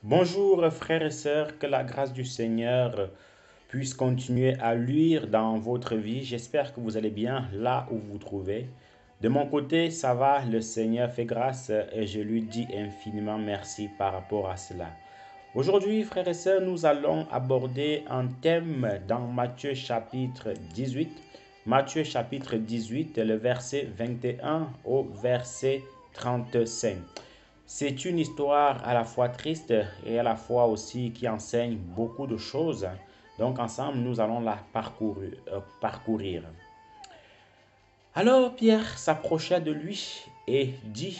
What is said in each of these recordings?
Bonjour frères et sœurs, que la grâce du Seigneur puisse continuer à luire dans votre vie. J'espère que vous allez bien là où vous vous trouvez. De mon côté, ça va, le Seigneur fait grâce et je lui dis infiniment merci par rapport à cela. Aujourd'hui, frères et sœurs, nous allons aborder un thème dans Matthieu chapitre 18. Matthieu chapitre 18, le verset 21 au verset 35. C'est une histoire à la fois triste et à la fois aussi qui enseigne beaucoup de choses. Donc ensemble, nous allons la parcourir. Alors Pierre s'approcha de lui et dit,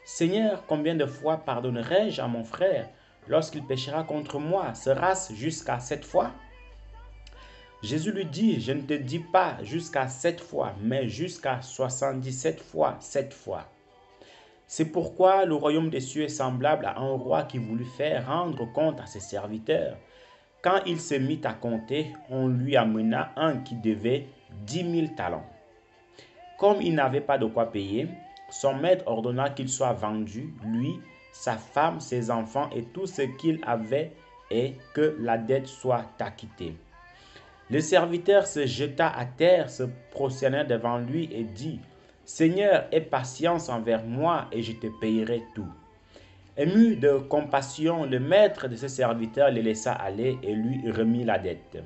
Seigneur, combien de fois pardonnerai-je à mon frère lorsqu'il péchera contre moi? Sera-ce jusqu'à 7 fois? Jésus lui dit, je ne te dis pas jusqu'à 7 fois, mais jusqu'à 77 fois 7 fois. C'est pourquoi le royaume des cieux est semblable à un roi qui voulut faire rendre compte à ses serviteurs. Quand il se mit à compter, on lui amena un qui devait 10 000 talents. Comme il n'avait pas de quoi payer, son maître ordonna qu'il soit vendu, lui, sa femme, ses enfants et tout ce qu'il avait, et que la dette soit acquittée. Le serviteur se jeta à terre, se prosterna devant lui et dit, Seigneur, aie patience envers moi et je te payerai tout. Ému de compassion, le maître de ses serviteurs le laissa aller et lui remit la dette.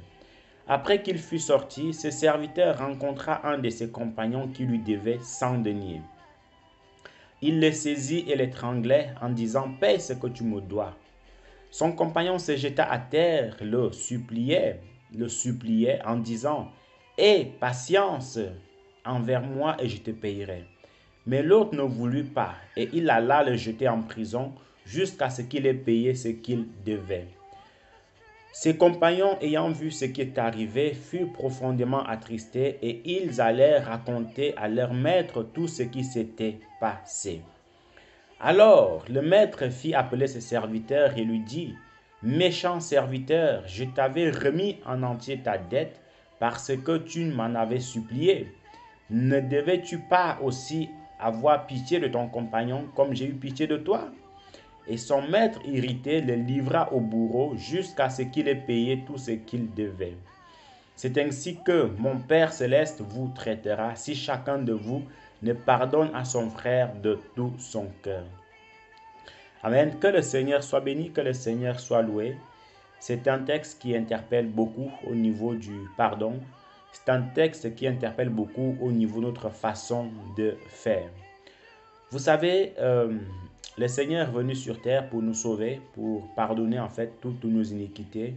Après qu'il fut sorti, ce serviteur rencontra un de ses compagnons qui lui devait 100 deniers. Il le saisit et l'étranglait en disant « Paye ce que tu me dois ». Son compagnon se jeta à terre, le suppliait en disant « Aie patience envers moi et je te payerai ». Mais l'autre ne voulut pas et il alla le jeter en prison jusqu'à ce qu'il ait payé ce qu'il devait. Ses compagnons, ayant vu ce qui est arrivé, furent profondément attristés et ils allèrent raconter à leur maître tout ce qui s'était passé. Alors le maître fit appeler ses serviteurs et lui dit, « Méchant serviteur, je t'avais remis en entier ta dette parce que tu m'en avais supplié. Ne devais-tu pas aussi avoir pitié de ton compagnon comme j'ai eu pitié de toi ?» Et son maître irrité le livra au bourreau jusqu'à ce qu'il ait payé tout ce qu'il devait. C'est ainsi que mon Père céleste vous traitera si chacun de vous ne pardonne à son frère de tout son cœur. Amen. Que le Seigneur soit béni, que le Seigneur soit loué. C'est un texte qui interpelle beaucoup au niveau du pardon. C'est un texte qui interpelle beaucoup au niveau de notre façon de faire. Vous savez, le Seigneur est venu sur terre pour nous sauver, pour pardonner en fait toutes nos iniquités.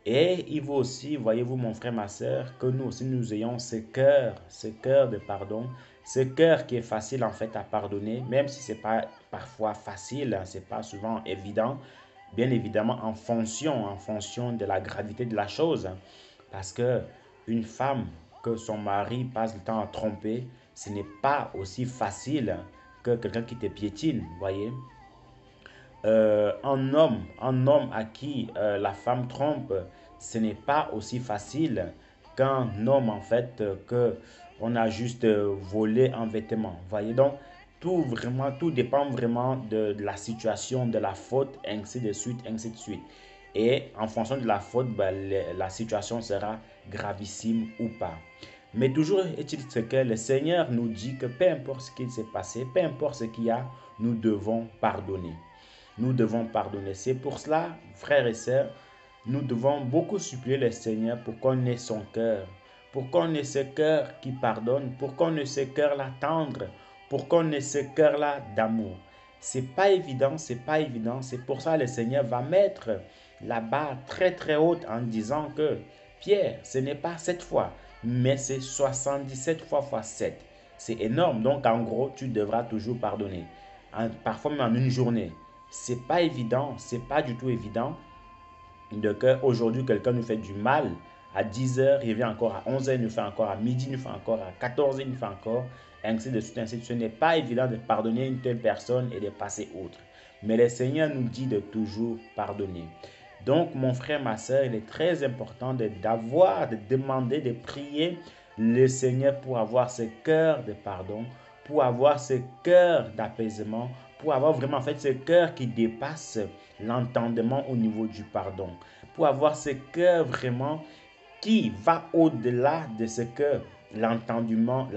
Et il veut aussi, voyez-vous mon frère, ma soeur, que nous aussi nous ayons ce cœur de pardon, ce cœur qui est facile en fait à pardonner, même si ce n'est pas parfois facile, ce n'est pas souvent évident, bien évidemment en fonction de la gravité de la chose. Parce que une femme que son mari passe le temps à tromper, ce n'est pas aussi facile que quelqu'un qui te piétine, voyez. Un homme à qui la femme trompe, ce n'est pas aussi facile qu'un homme en fait que on a juste volé un vêtement. Voyez donc, tout dépend vraiment de la situation, de la faute, ainsi de suite, ainsi de suite. Et en fonction de la faute, la situation sera gravissime ou pas. Mais toujours est-il ce que le Seigneur nous dit que peu importe ce qui s'est passé, peu importe ce qu'il y a, nous devons pardonner. Nous devons pardonner. C'est pour cela, frères et sœurs, nous devons beaucoup supplier le Seigneur pour qu'on ait son cœur, pour qu'on ait ce cœur qui pardonne, pour qu'on ait ce cœur-là tendre, pour qu'on ait ce cœur-là d'amour. C'est pas évident, c'est pas évident. C'est pour ça que le Seigneur va mettre la barre très très haute en disant que Pierre, ce n'est pas 7 fois, mais c'est 77 fois fois 7. C'est énorme. Donc en gros, tu devras toujours pardonner. Parfois même en une journée. C'est pas évident, c'est pas du tout évident de que aujourd'hui quelqu'un nous fait du mal à 10 h, il vient encore à 11 h, il nous fait encore à midi, il nous fait encore à 14 h, il nous fait encore, ainsi de suite, ainsi de suite. Ce n'est pas évident de pardonner une telle personne et de passer outre. Mais le Seigneur nous dit de toujours pardonner. Donc, mon frère, ma soeur, il est très important de demander, de prier le Seigneur pour avoir ce cœur de pardon, pour avoir ce cœur d'apaisement, pour avoir vraiment en fait ce cœur qui dépasse l'entendement au niveau du pardon, pour avoir ce cœur vraiment qui va au-delà de ce que l'entendement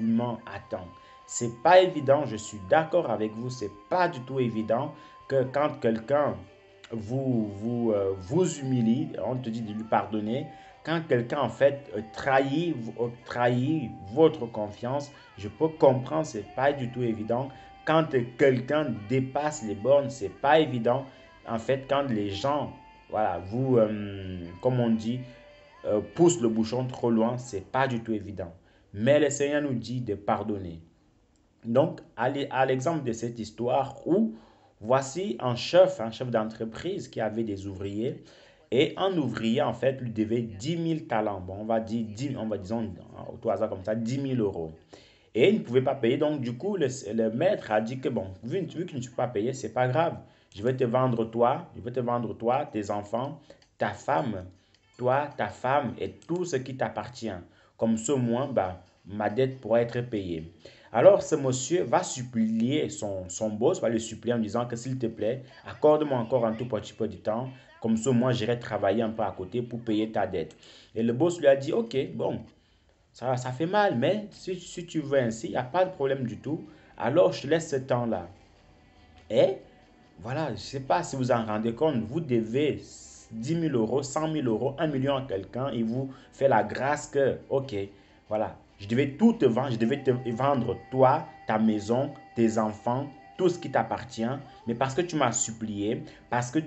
humain attend. C'est pas évident, je suis d'accord avec vous, c'est pas du tout évident que quand quelqu'un vous humilie, on te dit de lui pardonner. Quand quelqu'un en fait trahit votre confiance, je peux comprendre, c'est pas du tout évident. Quand quelqu'un dépasse les bornes, c'est pas évident. En fait, quand les gens, voilà, comme on dit, poussent le bouchon trop loin, c'est pas du tout évident. Mais le Seigneur nous dit de pardonner. Donc, à l'exemple de cette histoire où voici un chef d'entreprise qui avait des ouvriers et un ouvrier, en fait, lui devait 10 000 talents. Bon, on va dire, 10, on va disons, au hasard comme ça, 10 000 euros. Et il ne pouvait pas payer. Donc, du coup, le maître a dit que, bon, vu que tu ne peux pas payer, c'est pas grave. Je vais te vendre toi, tes enfants, ta femme, toi, ta femme et tout ce qui t'appartient. Comme ce mois, bah, ma dette pourra être payée. Alors, ce monsieur va supplier son boss, va le supplier en disant que s'il te plaît, accorde-moi encore un tout petit peu de temps. Comme ça, moi, j'irai travailler un peu à côté pour payer ta dette. Et le boss lui a dit, ok, bon, ça fait mal, mais si tu veux ainsi, il n'y a pas de problème du tout. Alors, je te laisse ce temps-là. Et voilà, je ne sais pas si vous en rendez compte, vous devez 10 000 euros, 100 000 euros, 1 million à quelqu'un, il vous fait la grâce que, ok, voilà, je devais tout te vendre, je devais te vendre toi, ta maison, tes enfants, tout ce qui t'appartient, mais parce que tu m'as supplié, parce que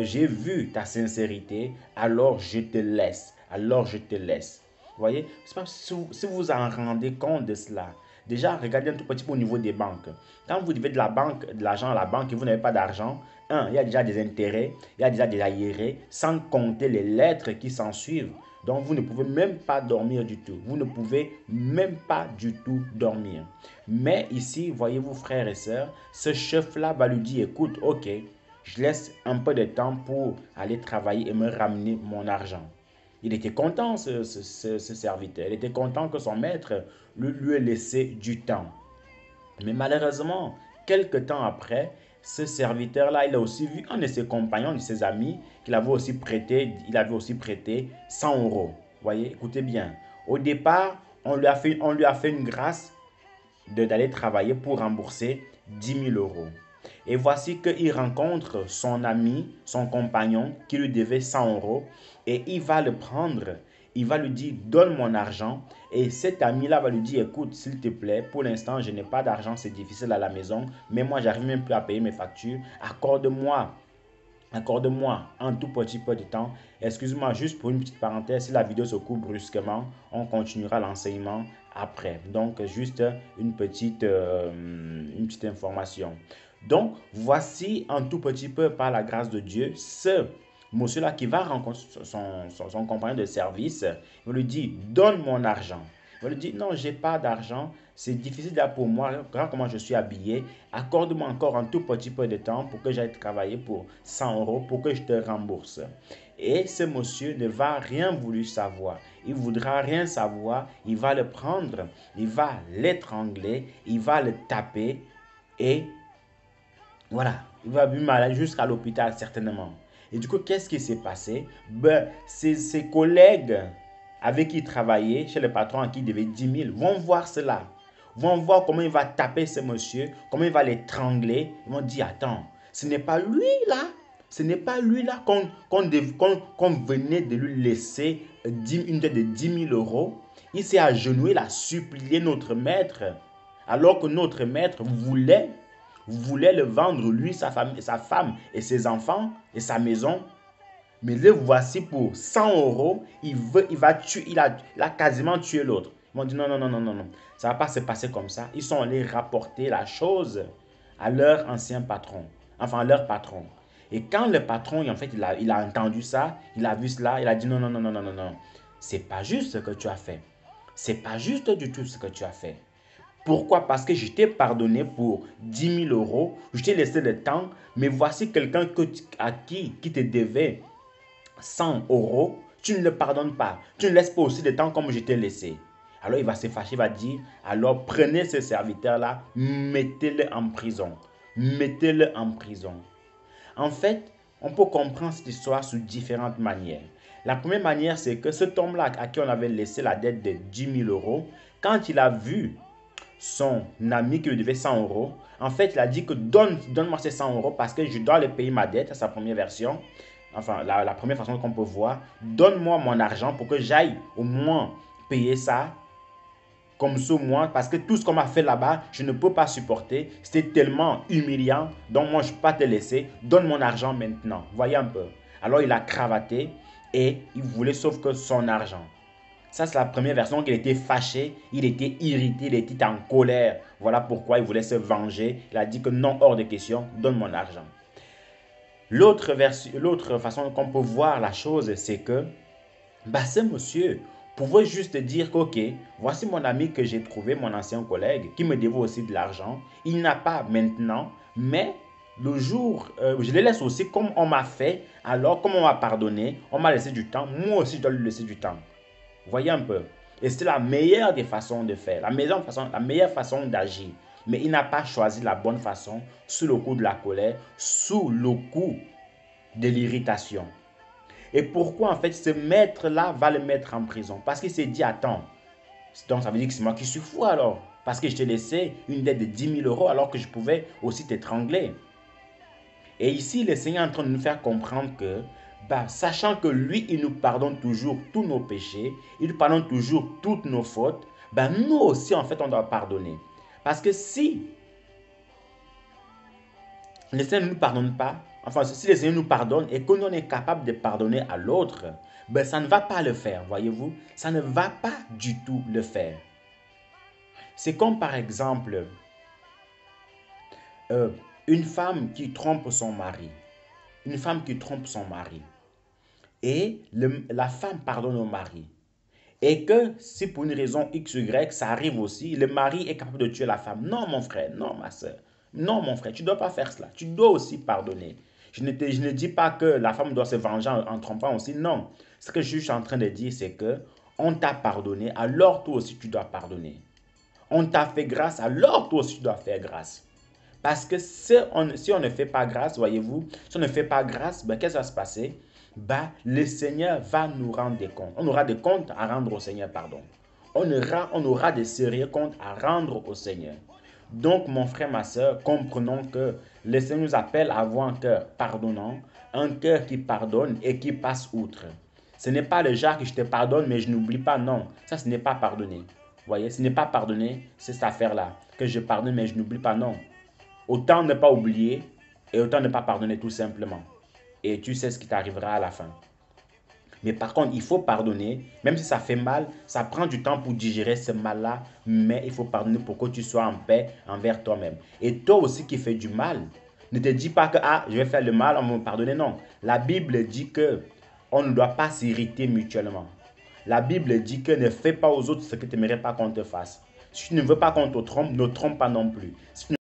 j'ai vu ta sincérité, alors je te laisse, alors je te laisse. Vous voyez, c'est pas si vous en rendez compte de cela. Déjà, regardez un tout petit peu au niveau des banques. Quand vous devez de l'argent à la banque et vous n'avez pas d'argent, il y a déjà des intérêts, il y a déjà des arriérés, sans compter les lettres qui s'en suivent. Donc, vous ne pouvez même pas dormir du tout. Vous ne pouvez même pas du tout dormir. Mais ici, voyez-vous, frères et sœurs, ce chef-là va lui dire, écoute, ok, je laisse un peu de temps pour aller travailler et me ramener mon argent. Il était content, ce serviteur. Il était content que son maître lui ait laissé du temps. Mais malheureusement, quelques temps après, ce serviteur-là, il a aussi vu un de ses compagnons, de ses amis, il avait aussi prêté 100 euros. Vous voyez, écoutez bien. Au départ, on lui a fait une grâce d'aller travailler pour rembourser 10 000 euros. Et voici qu'il rencontre son ami, son compagnon, qui lui devait 100 euros, et il va le prendre. Il va lui dire, donne mon argent. Et cet ami-là va lui dire, écoute, s'il te plaît, pour l'instant, je n'ai pas d'argent, c'est difficile à la maison, mais moi, j'arrive même plus à payer mes factures. Accorde-moi un tout petit peu de temps. Excuse-moi, juste pour une petite parenthèse, si la vidéo se coupe brusquement, on continuera l'enseignement après. Donc, juste une petite information. Donc, voici un tout petit peu par la grâce de Dieu, ce monsieur-là qui va rencontrer son compagnon de service, il lui dit, donne mon argent. Il lui dit, non, j'ai pas d'argent, c'est difficile là pour moi, regarde comment je suis habillé, accorde-moi encore un tout petit peu de temps pour que j'aille travailler pour 100 euros pour que je te rembourse. Et ce monsieur ne va rien vouloir savoir. Il ne voudra rien savoir. Il va le prendre, il va l'étrangler, il va le taper et voilà, il va lui malade jusqu'à l'hôpital certainement. Et du coup, qu'est-ce qui s'est passé? Ses collègues avec qui il travaillait, chez le patron à qui il devait 10 000, vont voir cela. Vont voir comment il va taper ce monsieur, comment il va l'étrangler. Ils vont dire, attends, ce n'est pas lui là. Ce n'est pas lui là qu'on venait de lui laisser une dette de 10 000 euros. Il s'est agenouillé, il a supplié notre maître. Alors que notre maître voulait le vendre, lui, sa femme et ses enfants et sa maison. Mais le voici pour 100 euros, il a quasiment tué l'autre. Ils m'ont dit non, non, non, non, non, non. Ça ne va pas se passer comme ça. Ils sont allés rapporter la chose à leur ancien patron, enfin à leur patron. Et quand le patron, en fait, il a entendu ça, il a vu cela, il a dit non, non, non, non, non, non, non. C'est pas juste ce que tu as fait. C'est pas juste du tout ce que tu as fait. Pourquoi? Parce que je t'ai pardonné pour 10 000 euros, je t'ai laissé le temps, mais voici quelqu'un qui te devait 100 euros, tu ne le pardonnes pas. Tu ne laisses pas aussi le temps comme je t'ai laissé. Alors il va se fâcher, il va dire, alors prenez ce serviteur-là, mettez-le en prison. Mettez-le en prison. En fait, on peut comprendre cette histoire sous différentes manières. La première manière, c'est que cet homme-là à qui on avait laissé la dette de 10 000 euros, quand il a vu son ami qui lui devait 100 euros, en fait, il a dit que donne-moi ces 100 euros parce que je dois le payer ma dette, c'est sa première version. Enfin, la première façon qu'on peut voir. Donne-moi mon argent pour que j'aille au moins payer ça comme ce mois, parce que tout ce qu'on m'a fait là-bas, je ne peux pas supporter. C'était tellement humiliant. Donc moi, je ne peux pas te laisser. Donne mon argent maintenant. Voyez un peu. Alors il a cravaté et il voulait sauf que son argent. Ça, c'est la première version. Il était fâché, il était irrité, il était en colère. Voilà pourquoi il voulait se venger. Il a dit que non, hors de question, donne mon argent. L'autre façon qu'on peut voir la chose, c'est que ce monsieur pouvait juste dire que, ok, voici mon ami que j'ai trouvé, mon ancien collègue, qui me devait aussi de l'argent. Il n'a pas maintenant, mais le jour, je le laisse aussi comme on m'a fait. Alors, comme on m'a pardonné, on m'a laissé du temps. Moi aussi, je dois lui laisser du temps. Voyez un peu. Et c'est la meilleure des façons de faire, la meilleure façon d'agir. Mais il n'a pas choisi la bonne façon sous le coup de la colère, sous le coup de l'irritation. Et pourquoi en fait ce maître-là va le mettre en prison? Parce qu'il s'est dit, attends, donc ça veut dire que c'est moi qui suis fou alors. Parce que je t'ai laissé une dette de 10 000 euros alors que je pouvais aussi t'étrangler. Et ici, le Seigneur est en train de nous faire comprendre que, sachant que lui, il nous pardonne toujours tous nos péchés, il nous pardonne toujours toutes nos fautes, nous aussi, en fait, on doit pardonner. Parce que si le Seigneur ne nous pardonne pas, enfin, si le Seigneur nous pardonne et que nous, on est capable de pardonner à l'autre, ça ne va pas le faire, voyez-vous. Ça ne va pas du tout le faire. C'est comme par exemple, une femme qui trompe son mari. Une femme qui trompe son mari. Et la femme pardonne au mari. Et que si pour une raison X ou Y, ça arrive aussi, le mari est capable de tuer la femme. Non, mon frère, non, ma soeur. Non, mon frère, tu ne dois pas faire cela. Tu dois aussi pardonner. Je ne dis pas que la femme doit se venger en trompant aussi. Non. Ce que je suis en train de dire, c'est que on t'a pardonné, alors toi aussi tu dois pardonner. On t'a fait grâce, alors toi aussi tu dois faire grâce. Parce que si on ne fait pas grâce, voyez-vous, si on ne fait pas grâce, qu'est-ce qui va se passer? Le Seigneur va nous rendre des comptes. On aura des comptes à rendre au Seigneur, pardon. On aura des sérieux comptes à rendre au Seigneur. Donc, mon frère, ma soeur, comprenons que le Seigneur nous appelle à avoir un cœur pardonnant, un cœur qui pardonne et qui passe outre. Ce n'est pas le genre que je te pardonne, mais je n'oublie pas, non. Ça, ce n'est pas pardonner. Vous voyez, ce n'est pas pardonner, c'est cette affaire-là. Que je pardonne, mais je n'oublie pas, non. Autant ne pas oublier et autant ne pas pardonner tout simplement. Et tu sais ce qui t'arrivera à la fin. Mais par contre, il faut pardonner, même si ça fait mal, ça prend du temps pour digérer ce mal-là, mais il faut pardonner pour que tu sois en paix envers toi-même. Et toi aussi qui fais du mal, ne te dis pas que je vais faire le mal, on va me pardonner. Non, la Bible dit que on ne doit pas s'irriter mutuellement. La Bible dit que ne fais pas aux autres ce que tu n'aimerais pas qu'on te fasse. Si tu ne veux pas qu'on te trompe, ne trompe pas non plus. Si tu